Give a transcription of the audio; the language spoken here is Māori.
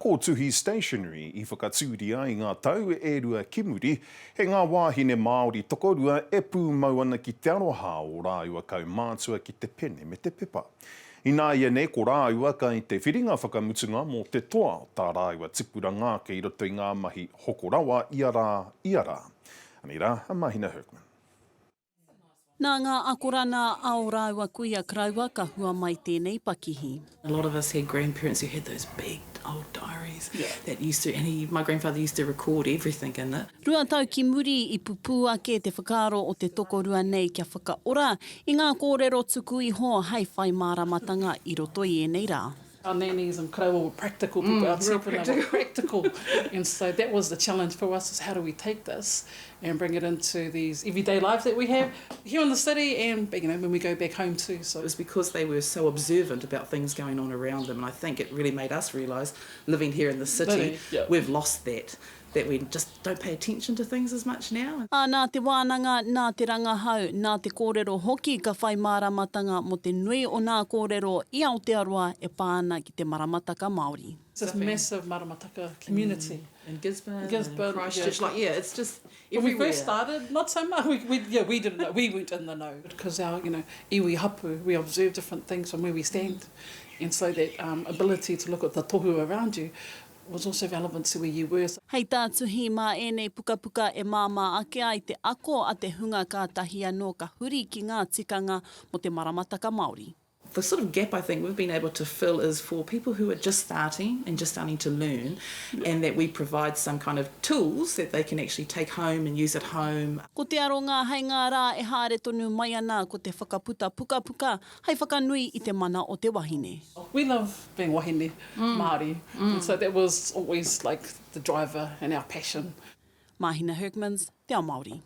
Ako tuhi stationary I whakatūria I ngā tau e rua kimuri, he ngā wāhine Māori tokorua e pū mau ana ki te aroha o rāua kau mātua ki te pene me te pepa. I nā ia ne ko rāua ka I te whiringa whakamutunga mō te toa tā rāua tipura ngāke I roto I ngā mahi hokorawa ia rā. Anira, a Mahina Herkman. Nā ngā akorana ao rāua kuia kraua ka hua mai tēnei pakihi. A lot of us had grandparents who had those big old diaries that used to, and my grandfather used to record everything in it. Rua tau ki muri I pupū ake te whakaaro o te tokorua nei kia whakaora I ngā kōrero tuku iho hei whai māramatanga I roto I enei rā. Our nannies and kraua were practical people, our tupuna were practical. And so that was the challenge for us, is how do we take this and bring it into these everyday lives that we have here in the city and when we go back home too. So it was because they were so observant about things going on around them, and I think it really made us realise, living here in the city, we've lost that we just don't pay attention to things as much now. Nā te wānanga, nā te rangahau, nā te kōrero hoki ka whai māramatanga mo te nui o nā kōrero I Aotearoa e pāna ki te maramataka Māori. It's this massive maramataka community. In Gisborne, and Christchurch, it's just when everywhere. we first started, not so much. We didn't know. We weren't in the know because our iwi hapu, we observe different things from where we stand, and so that ability to look at the tohu around you was also relevant to where you were. Hei tātuhi mā ēnei pukapuka e māmā ake ai te ako a te hunga kātahi anō ka huri ki ngā tikanga mo te maramataka Māori. The sort of gap I think we've been able to fill is for people who are just starting to learn, and that we provide some kind of tools that they can actually take home and use at home. Ko te aronga hei ngā rā e hāre tonu mai ana ko te whakaputa pukapuka hei whakanui I te mana o te wahine. We love being wahine Māori, and so that was always like the driver and our passion. Mahina Herkmans, Te Ao Māori.